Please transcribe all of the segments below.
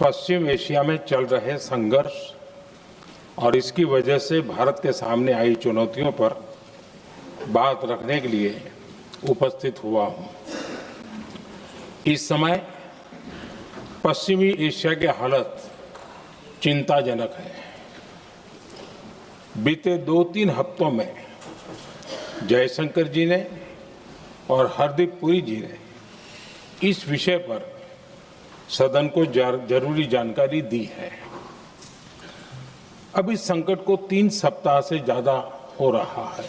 पश्चिम Asia में चल रहे संघर्ष और इसकी वजह से भारत के सामने आई चुनौतियों पर बात रखने के लिए उपस्थित हुआ हूं। इस समय पश्चिमी एशिया की हालत चिंताजनक है। बीते 2-3 हफ्तों में जयशंकर जी ने और हरदीप पुरी जी ने इस विषय पर सदन को जरूरी जानकारी दी है। अब इस संकट को 3 सप्ताह से ज्यादा हो रहा है।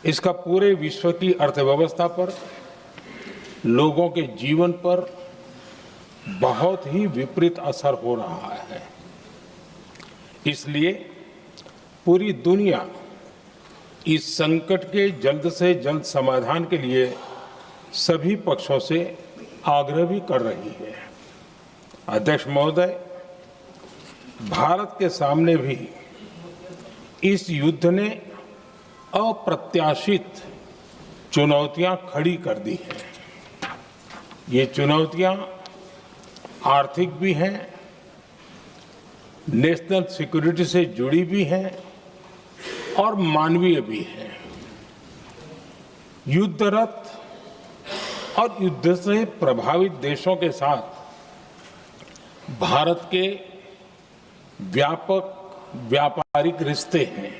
इसका पूरे विश्व की अर्थव्यवस्था पर, लोगों के जीवन पर बहुत ही विपरीत असर हो रहा है। इसलिए पूरी दुनिया इस संकट के जल्द से जल्द समाधान के लिए सभी पक्षों से आग्रह भी कर रही है। अध्यक्ष महोदय, भारत के सामने भी इस युद्ध ने अप्रत्याशित चुनौतियां खड़ी कर दी हैं। ये चुनौतियां आर्थिक भी हैं, नेशनल सिक्योरिटी से जुड़ी भी हैं और मानवीय भी हैं। युद्धरत और युद्ध से प्रभावित देशों के साथ भारत के व्यापक व्यापारिक रिश्ते हैं।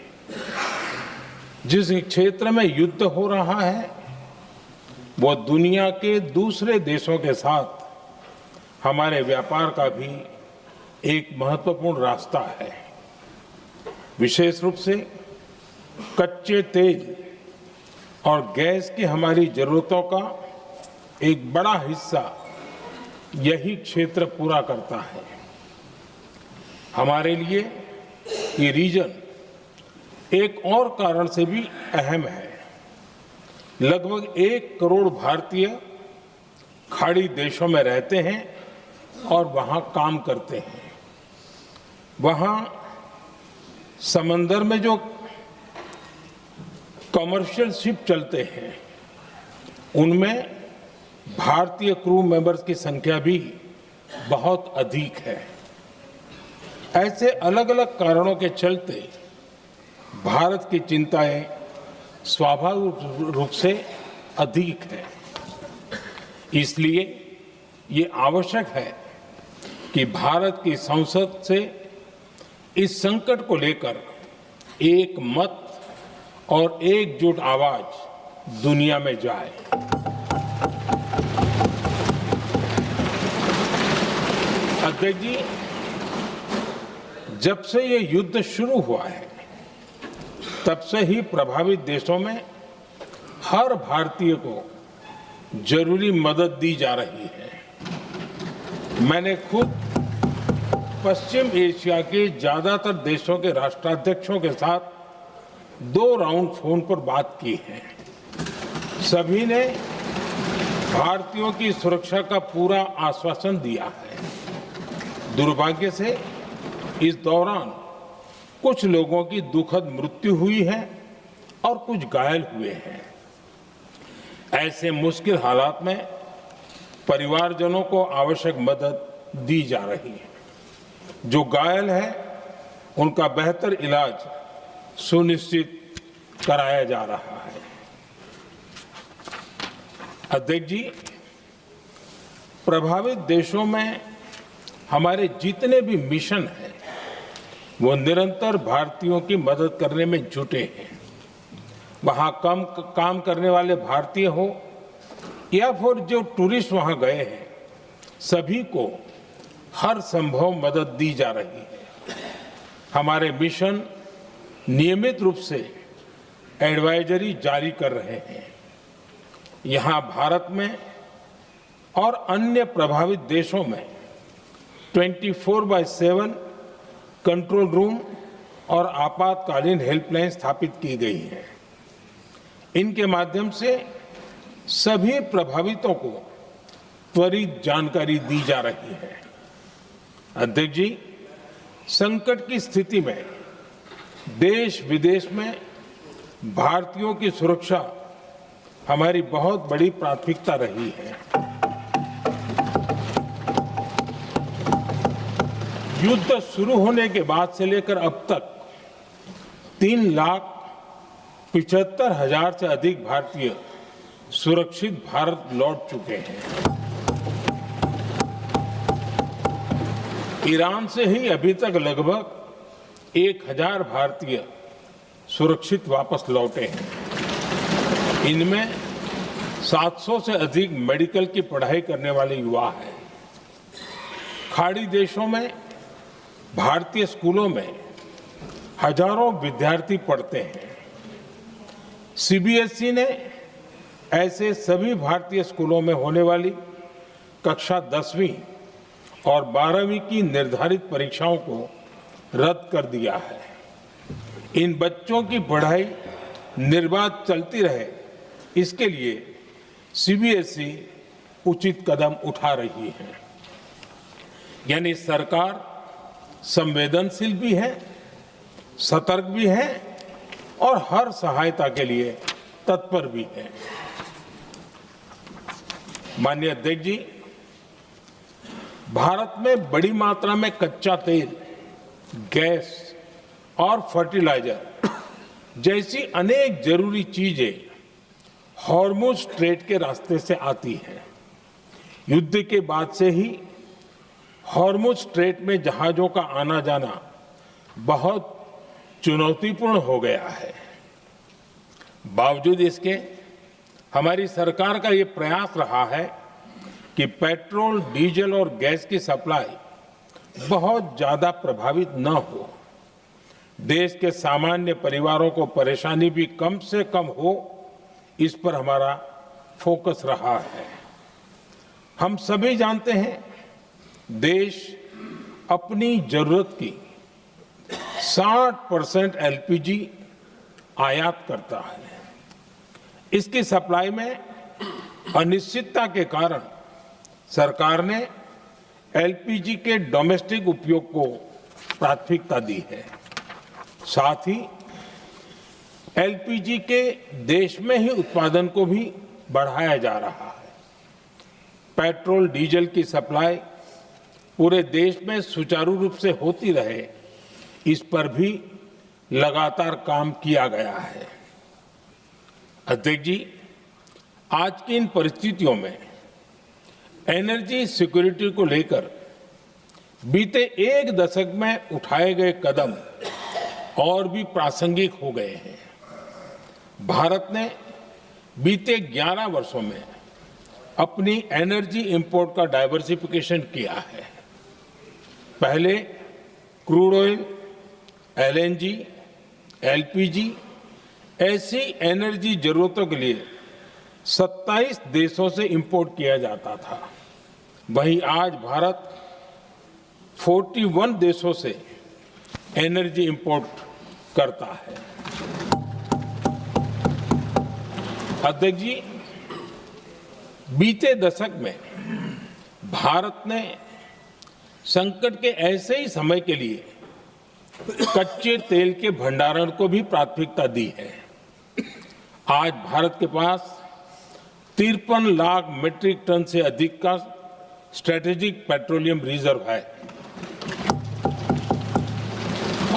जिस क्षेत्र में युद्ध हो रहा है वो दुनिया के दूसरे देशों के साथ हमारे व्यापार का भी एक महत्वपूर्ण रास्ता है। विशेष रूप से कच्चे तेल और गैस की हमारी जरूरतों का एक बड़ा हिस्सा यही क्षेत्र पूरा करता है। हमारे लिए ये रीजन एक और कारण से भी अहम है। लगभग 1 करोड़ भारतीय खाड़ी देशों में रहते हैं और वहां काम करते हैं। वहां समंदर में जो कमर्शियल शिप चलते हैं उनमें भारतीय क्रू मेंबर्स की संख्या भी बहुत अधिक है। ऐसे अलग अलग कारणों के चलते भारत की चिंताएं स्वाभाविक रूप से अधिक है। इसलिए ये आवश्यक है कि भारत की संसद से इस संकट को लेकर एक मत और एकजुट आवाज दुनिया में जाए। अध्यक्ष जी, जब से ये युद्ध शुरू हुआ है तब से ही प्रभावित देशों में हर भारतीय को जरूरी मदद दी जा रही है। मैंने खुद पश्चिम एशिया के ज्यादातर देशों के राष्ट्राध्यक्षों के साथ 2 राउंड फोन पर बात की है। सभी ने भारतीयों की सुरक्षा का पूरा आश्वासन दिया है। दुर्भाग्य से इस दौरान कुछ लोगों की दुखद मृत्यु हुई है और कुछ घायल हुए हैं। ऐसे मुश्किल हालात में परिवारजनों को आवश्यक मदद दी जा रही है। जो घायल है उनका बेहतर इलाज सुनिश्चित कराया जा रहा है। अध्यक्ष जी, प्रभावित देशों में हमारे जितने भी मिशन हैं वो निरंतर भारतीयों की मदद करने में जुटे हैं। वहां काम करने वाले भारतीय हो या फिर जो टूरिस्ट वहां गए हैं, सभी को हर संभव मदद दी जा रही है। हमारे मिशन नियमित रूप से एडवाइजरी जारी कर रहे हैं। यहां भारत में और अन्य प्रभावित देशों में 24/7 कंट्रोल रूम और आपातकालीन हेल्पलाइन स्थापित की गई है। इनके माध्यम से सभी प्रभावितों को त्वरित जानकारी दी जा रही है। अध्यक्ष जी, संकट की स्थिति में देश विदेश में भारतीयों की सुरक्षा हमारी बहुत बड़ी प्राथमिकता रही है। युद्ध शुरू होने के बाद से लेकर अब तक 3,75,000 से अधिक भारतीय सुरक्षित भारत लौट चुके हैं। ईरान से ही अभी तक लगभग 1,000 भारतीय सुरक्षित वापस लौटे हैं। इनमें 700 से अधिक मेडिकल की पढ़ाई करने वाले युवा हैं। खाड़ी देशों में भारतीय स्कूलों में हजारों विद्यार्थी पढ़ते हैं। सीबीएसई ने ऐसे सभी भारतीय स्कूलों में होने वाली कक्षा 10वीं और 12वीं की निर्धारित परीक्षाओं को रद्द कर दिया है। इन बच्चों की पढ़ाई निर्बाध चलती रहे, इसके लिए सीबीएसई उचित कदम उठा रही है। यानी सरकार संवेदनशील भी है, सतर्क भी है और हर सहायता के लिए तत्पर भी है। माननीय अध्यक्ष जी, भारत में बड़ी मात्रा में कच्चा तेल, गैस और फर्टिलाइजर जैसी अनेक जरूरी चीजें हॉर्मुज स्ट्रेट के रास्ते से आती हैं। युद्ध के बाद से ही हॉर्मुज स्ट्रेट में जहाजों का आना जाना बहुत चुनौतीपूर्ण हो गया है। बावजूद इसके हमारी सरकार का ये प्रयास रहा है कि पेट्रोल, डीजल और गैस की सप्लाई बहुत ज्यादा प्रभावित न हो, देश के सामान्य परिवारों को परेशानी भी कम से कम हो, इस पर हमारा फोकस रहा है। हम सभी जानते हैं, देश अपनी जरूरत की 60% एलपीजी आयात करता है। इसकी सप्लाई में अनिश्चितता के कारण सरकार ने एलपीजी के डोमेस्टिक उपयोग को प्राथमिकता दी है। साथ ही एलपीजी के देश में ही उत्पादन को भी बढ़ाया जा रहा है। पेट्रोल, डीजल की सप्लाई पूरे देश में सुचारू रूप से होती रहे, इस पर भी लगातार काम किया गया है। अध्यक्ष जी, आज की इन परिस्थितियों में एनर्जी सिक्योरिटी को लेकर बीते एक दशक में उठाए गए कदम और भी प्रासंगिक हो गए हैं। भारत ने बीते 11 वर्षों में अपनी एनर्जी इंपोर्ट का डाइवर्सिफिकेशन किया है। पहले क्रूड ऑयल, एलएनजी, एलपीजी ऐसी एनर्जी जरूरतों के लिए 27 देशों से इंपोर्ट किया जाता था। वहीं आज भारत 41 देशों से एनर्जी इंपोर्ट करता है। अध्यक्ष जी, बीते दशक में भारत ने संकट के ऐसे ही समय के लिए कच्चे तेल के भंडारण को भी प्राथमिकता दी है। आज भारत के पास 53 लाख मीट्रिक टन से अधिक का स्ट्रेटेजिक पेट्रोलियम रिजर्व है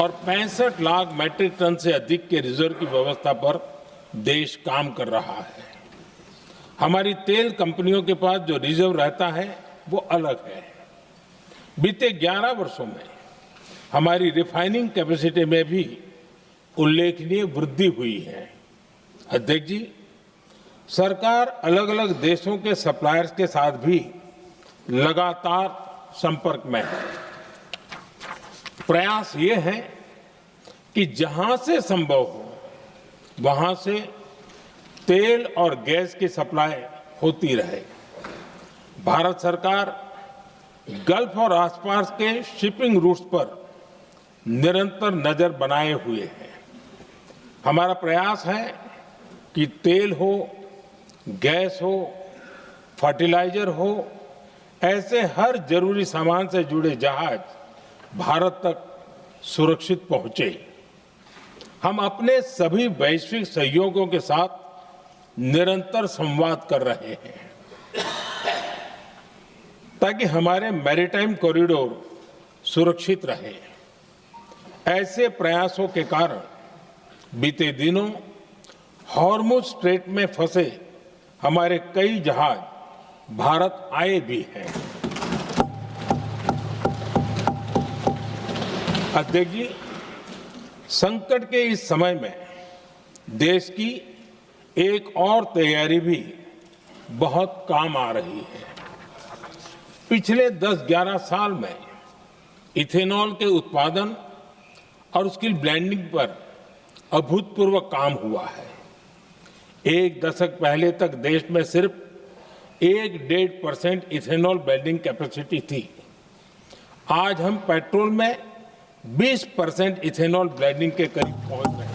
और 65 लाख मीट्रिक टन से अधिक के रिजर्व की व्यवस्था पर देश काम कर रहा है। हमारी तेल कंपनियों के पास जो रिजर्व रहता है वो अलग है। बीते 11 वर्षों में हमारी रिफाइनिंग कैपेसिटी में भी उल्लेखनीय वृद्धि हुई है। अध्यक्ष जी, सरकार अलग अलग देशों के सप्लायर्स के साथ भी लगातार संपर्क में है। प्रयास ये है कि जहां से संभव हो वहां से तेल और गैस की सप्लाई होती रहे। भारत सरकार गल्फ और आसपास के शिपिंग रूट्स पर निरंतर नजर बनाए हुए है। हमारा प्रयास है कि तेल हो, गैस हो, फर्टिलाइजर हो, ऐसे हर जरूरी सामान से जुड़े जहाज भारत तक सुरक्षित पहुंचे। हम अपने सभी वैश्विक सहयोगियों के साथ निरंतर संवाद कर रहे हैं ताकि हमारे मैरीटाइम कॉरिडोर सुरक्षित रहे। ऐसे प्रयासों के कारण बीते दिनों हॉर्मुज स्ट्रेट में फंसे हमारे कई जहाज भारत आए भी हैं। अध्यक्ष जी, संकट के इस समय में देश की एक और तैयारी भी बहुत काम आ रही है। पिछले 10-11 साल में इथेनॉल के उत्पादन और उसकी ब्लेंडिंग पर अभूतपूर्व काम हुआ है। एक दशक पहले तक देश में सिर्फ 1-1.5% इथेनॉल ब्लेंडिंग कैपेसिटी थी। आज हम पेट्रोल में 20% इथेनॉल ब्लेंडिंग के करीब पहुंच रहे हैं।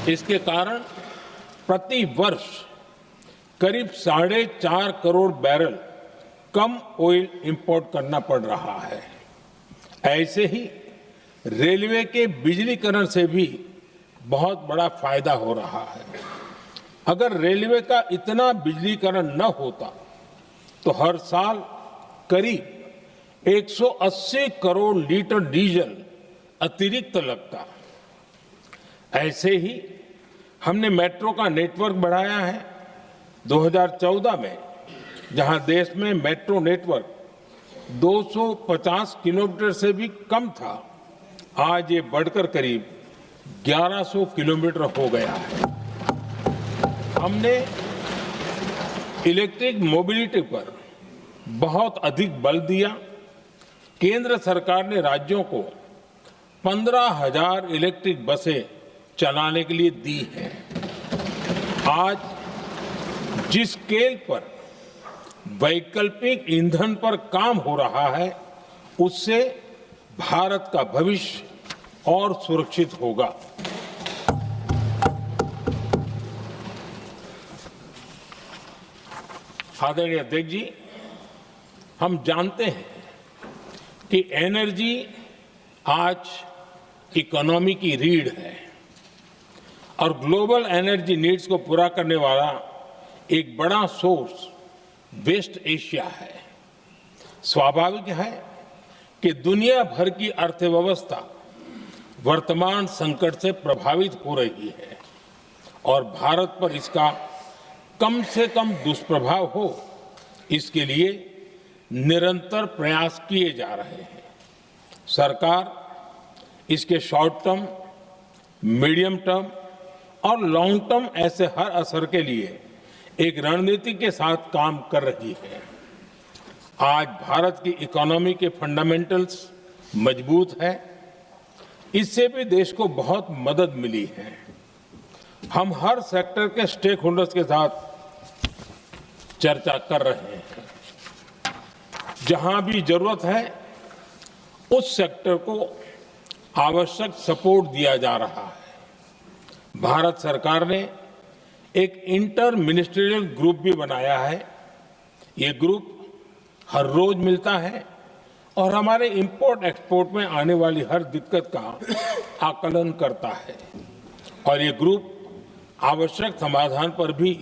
इसके कारण प्रति वर्ष करीब 4.5 करोड़ बैरल कम ऑयल इंपोर्ट करना पड़ रहा है। ऐसे ही रेलवे के बिजलीकरण से भी बहुत बड़ा फायदा हो रहा है। अगर रेलवे का इतना बिजलीकरण न होता तो हर साल करीब 180 करोड़ लीटर डीजल अतिरिक्त लगता। ऐसे ही हमने मेट्रो का नेटवर्क बढ़ाया है। 2014 में जहां देश में मेट्रो नेटवर्क 250 किलोमीटर से भी कम था, आज ये बढ़कर करीब 1100 किलोमीटर हो गया है। हमने इलेक्ट्रिक मोबिलिटी पर बहुत अधिक बल दिया। केंद्र सरकार ने राज्यों को 15,000 इलेक्ट्रिक बसें चलाने के लिए दी है। आज जिस स्केल पर वैकल्पिक ईंधन पर काम हो रहा है, उससे भारत का भविष्य और सुरक्षित होगा। आदरणीय अध्यक्ष जी, हम जानते हैं कि एनर्जी आज इकोनॉमी की रीढ़ है और ग्लोबल एनर्जी नीड्स को पूरा करने वाला एक बड़ा सोर्स वेस्ट एशिया है। स्वाभाविक है कि दुनिया भर की अर्थव्यवस्था वर्तमान संकट से प्रभावित हो रही है और भारत पर इसका कम से कम दुष्प्रभाव हो, इसके लिए निरंतर प्रयास किए जा रहे हैं। सरकार इसके शॉर्ट टर्म, मीडियम टर्म और लॉन्ग टर्म ऐसे हर असर के लिए एक रणनीति के साथ काम कर रही है। आज भारत की इकोनॉमी के फंडामेंटल्स मजबूत है। इससे भी देश को बहुत मदद मिली है। हम हर सेक्टर के स्टेक होल्डर्स के साथ चर्चा कर रहे हैं। जहां भी जरूरत है उस सेक्टर को आवश्यक सपोर्ट दिया जा रहा है। भारत सरकार ने एक इंटर मिनिस्ट्रियल ग्रुप भी बनाया है। ये ग्रुप हर रोज मिलता है और हमारे इंपोर्ट एक्सपोर्ट में आने वाली हर दिक्कत का आकलन करता है और ये ग्रुप आवश्यक समाधान पर भी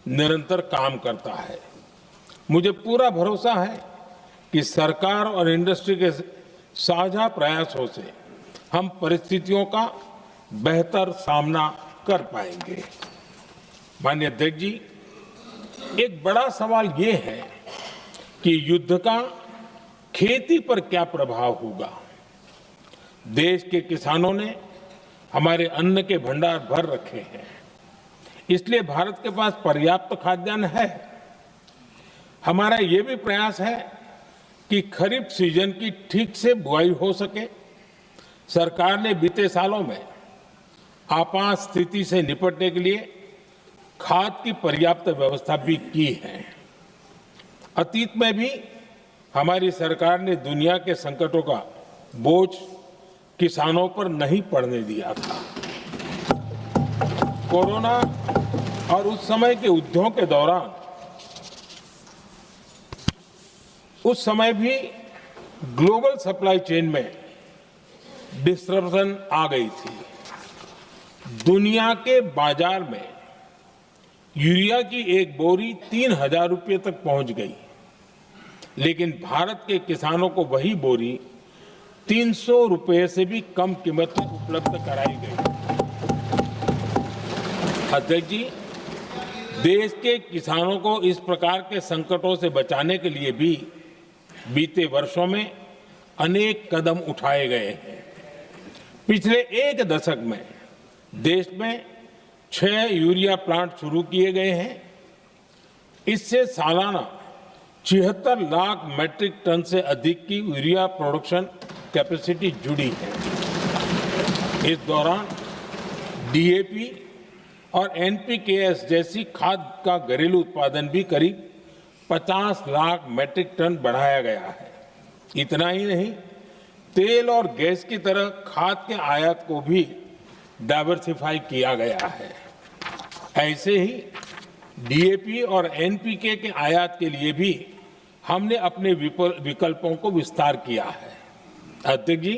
निरंतर काम करता है। मुझे पूरा भरोसा है कि सरकार और इंडस्ट्री के साझा प्रयासों से हम परिस्थितियों का बेहतर सामना कर पाएंगे। माननीय अध्यक्ष जी, एक बड़ा सवाल ये है कि युद्ध का खेती पर क्या प्रभाव होगा। देश के किसानों ने हमारे अन्न के भंडार भर रखे हैं, इसलिए भारत के पास पर्याप्त खाद्यान्न है। हमारा ये भी प्रयास है कि खरीफ सीजन की ठीक से बुआई हो सके। सरकार ने बीते सालों में आपात स्थिति से निपटने के लिए खाद की पर्याप्त व्यवस्था भी की है। अतीत में भी हमारी सरकार ने दुनिया के संकटों का बोझ किसानों पर नहीं पड़ने दिया था। कोरोना और उस समय के युद्धों के दौरान उस समय भी ग्लोबल सप्लाई चेन में डिस्टरप्शन आ गई थी। दुनिया के बाजार में यूरिया की एक बोरी 3,000 रुपये तक पहुंच गई। लेकिन भारत के किसानों को वही बोरी 300 रुपए से भी कम कीमत में उपलब्ध कराई गई। अध्यक्ष जी, देश के किसानों को इस प्रकार के संकटों से बचाने के लिए भी बीते वर्षों में अनेक कदम उठाए गए हैं। पिछले एक दशक में देश में 6 यूरिया प्लांट शुरू किए गए हैं। इससे सालाना 76 लाख मैट्रिक टन से अधिक की यूरिया प्रोडक्शन कैपेसिटी जुड़ी है। इस दौरान डीएपी और एनपीकेएस जैसी खाद का घरेलू उत्पादन भी करीब 50 लाख मैट्रिक टन बढ़ाया गया है। इतना ही नहीं, तेल और गैस की तरह खाद के आयात को भी डाइवर्सिफाई किया गया है। ऐसे ही डीएपी और एनपीके के आयात के लिए भी हमने अपने विकल्पों को विस्तार किया है। अध्यक्ष जी,